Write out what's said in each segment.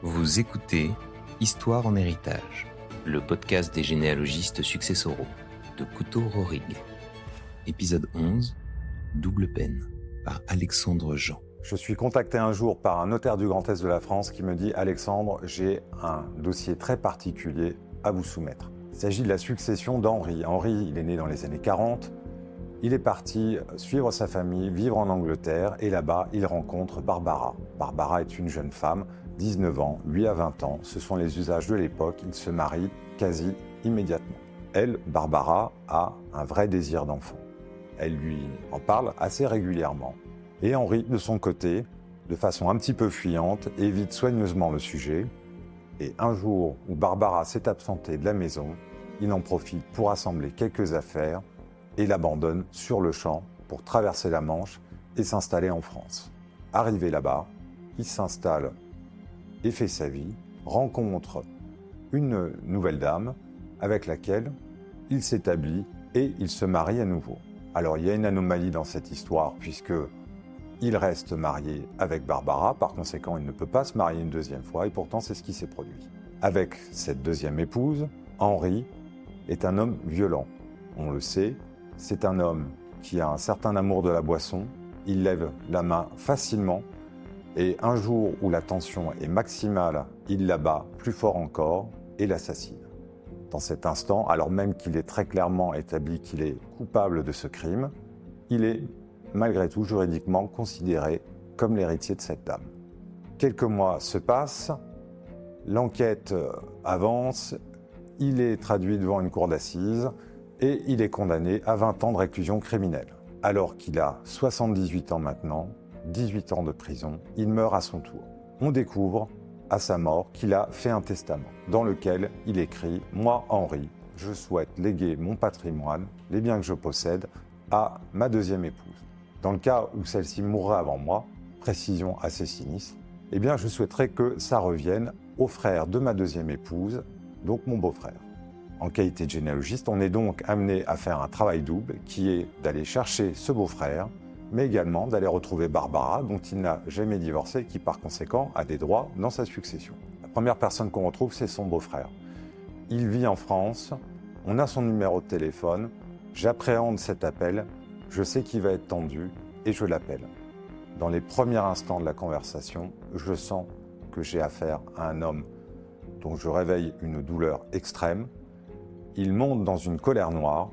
Vous écoutez Histoire en héritage, le podcast des généalogistes successoraux de Couto-Rohrig. Épisode 11, Double peine, par Alexandre Jean. Je suis contacté un jour par un notaire du Grand Est de la France qui me dit « Alexandre, j'ai un dossier très particulier à vous soumettre ». Il s'agit de la succession d'Henri. Henri, il est né dans les années 40. Il est parti suivre sa famille, vivre en Angleterre, et là-bas, il rencontre Barbara. Barbara est une jeune femme, 19 ans, lui a 20 ans. Ce sont les usages de l'époque, ils se marient quasi immédiatement. Elle, Barbara, a un vrai désir d'enfant. Elle lui en parle assez régulièrement. Et Henri, de son côté, de façon un petit peu fuyante, évite soigneusement le sujet. Et un jour où Barbara s'est absentée de la maison, il en profite pour assembler quelques affaires et l'abandonne sur le champ pour traverser la Manche et s'installer en France. Arrivé là-bas, il s'installe et fait sa vie, rencontre une nouvelle dame avec laquelle il s'établit et il se marie à nouveau. Alors il y a une anomalie dans cette histoire puisque il reste marié avec Barbara, par conséquent il ne peut pas se marier une deuxième fois et pourtant c'est ce qui s'est produit. Avec cette deuxième épouse, Henri est un homme violent. On le sait, c'est un homme qui a un certain amour de la boisson, il lève la main facilement et un jour où la tension est maximale, il la bat plus fort encore et l'assassine. Dans cet instant, alors même qu'il est très clairement établi qu'il est coupable de ce crime, il est malgré tout juridiquement considéré comme l'héritier de cette dame. Quelques mois se passent, l'enquête avance, il est traduit devant une cour d'assises et il est condamné à 20 ans de réclusion criminelle. Alors qu'il a 78 ans maintenant, 18 ans de prison, il meurt à son tour. On découvre à sa mort qu'il a fait un testament dans lequel il écrit « Moi, Henri, je souhaite léguer mon patrimoine, les biens que je possède, à ma deuxième épouse. Dans le cas où celle-ci mourrait avant moi, précision assez sinistre, eh bien je souhaiterais que ça revienne au frère de ma deuxième épouse, donc mon beau-frère. » En qualité de généalogiste, on est donc amené à faire un travail double qui est d'aller chercher ce beau-frère, mais également d'aller retrouver Barbara, dont il n'a jamais divorcé et qui par conséquent a des droits dans sa succession. La première personne qu'on retrouve, c'est son beau-frère. Il vit en France, on a son numéro de téléphone, j'appréhende cet appel, je sais qu'il va être tendu et je l'appelle. Dans les premiers instants de la conversation, je sens que j'ai affaire à un homme dont je réveille une douleur extrême. Il monte dans une colère noire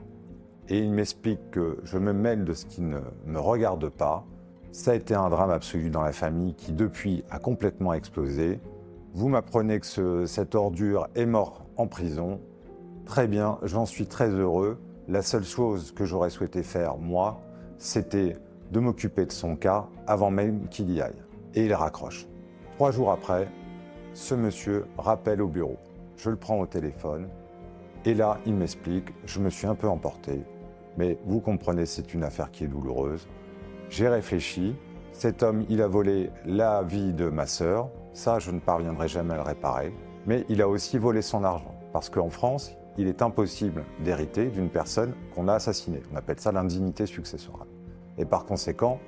et il m'explique que je me mêle de ce qui ne me regarde pas. Ça a été un drame absolu dans la famille qui depuis a complètement explosé. Vous m'apprenez que cette ordure est mort en prison. Très bien, j'en suis très heureux. La seule chose que j'aurais souhaité faire, moi, c'était de m'occuper de son cas avant même qu'il y aille. Et il raccroche. 3 jours après, ce monsieur rappelle au bureau. Je le prends au téléphone. Et là, il m'explique, je me suis un peu emporté, mais vous comprenez, c'est une affaire qui est douloureuse. J'ai réfléchi, cet homme, il a volé la vie de ma sœur, ça, je ne parviendrai jamais à le réparer, mais il a aussi volé son argent, parce qu'en France, il est impossible d'hériter d'une personne qu'on a assassinée. On appelle ça l'indignité successorale. Et par conséquent,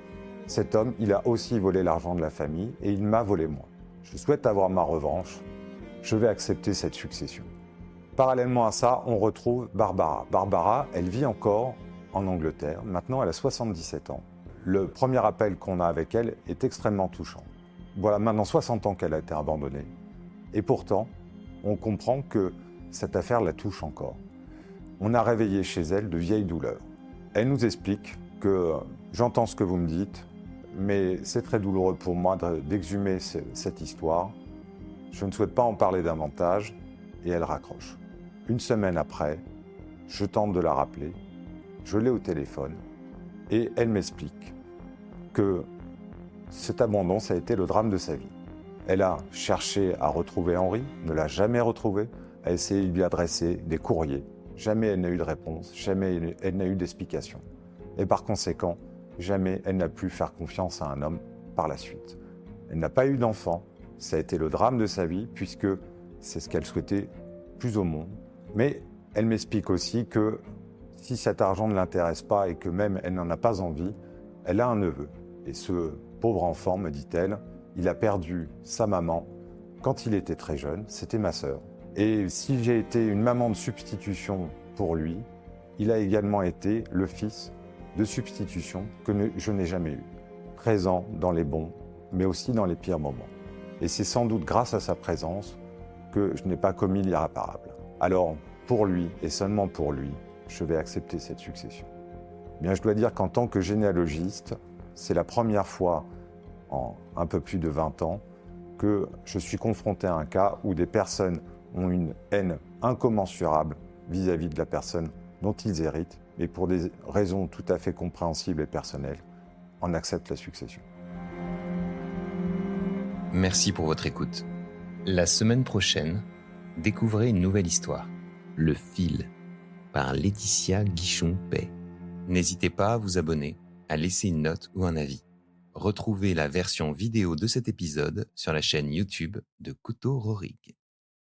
cet homme, il a aussi volé l'argent de la famille et il m'a volé moi. Je souhaite avoir ma revanche, je vais accepter cette succession. Parallèlement à ça, on retrouve Barbara. Barbara, elle vit encore en Angleterre. Maintenant, elle a 77 ans. Le premier appel qu'on a avec elle est extrêmement touchant. Voilà maintenant 60 ans qu'elle a été abandonnée. Et pourtant, on comprend que cette affaire la touche encore. On a réveillé chez elle de vieilles douleurs. Elle nous explique que j'entends ce que vous me dites, mais c'est très douloureux pour moi d'exhumer cette histoire. Je ne souhaite pas en parler davantage et elle raccroche. Une semaine après, je tente de la rappeler, je l'ai au téléphone et elle m'explique que cet abandon, ça a été le drame de sa vie. Elle a cherché à retrouver Henri, ne l'a jamais retrouvé, a essayé de lui adresser des courriers. Jamais elle n'a eu de réponse, jamais elle n'a eu d'explication. Et par conséquent, jamais elle n'a pu faire confiance à un homme par la suite. Elle n'a pas eu d'enfant, ça a été le drame de sa vie puisque c'est ce qu'elle souhaitait plus au monde. Mais elle m'explique aussi que si cet argent ne l'intéresse pas et que même elle n'en a pas envie, elle a un neveu. Et ce pauvre enfant, me dit-elle, il a perdu sa maman quand il était très jeune, c'était ma sœur. Et si j'ai été une maman de substitution pour lui, il a également été le fils de substitution que je n'ai jamais eu, présent dans les bons, mais aussi dans les pires moments. Et c'est sans doute grâce à sa présence que je n'ai pas commis l'irréparable. Alors, pour lui, et seulement pour lui, je vais accepter cette succession. Bien, je dois dire qu'en tant que généalogiste, c'est la première fois en un peu plus de 20 ans que je suis confronté à un cas où des personnes ont une haine incommensurable vis-à-vis de la personne dont ils héritent, et pour des raisons tout à fait compréhensibles et personnelles, en acceptent la succession. Merci pour votre écoute. La semaine prochaine, découvrez une nouvelle histoire, Le Fil, par Laetitia Guichon-Pay. N'hésitez pas à vous abonner, à laisser une note ou un avis. Retrouvez la version vidéo de cet épisode sur la chaîne YouTube de Couteau Rorig.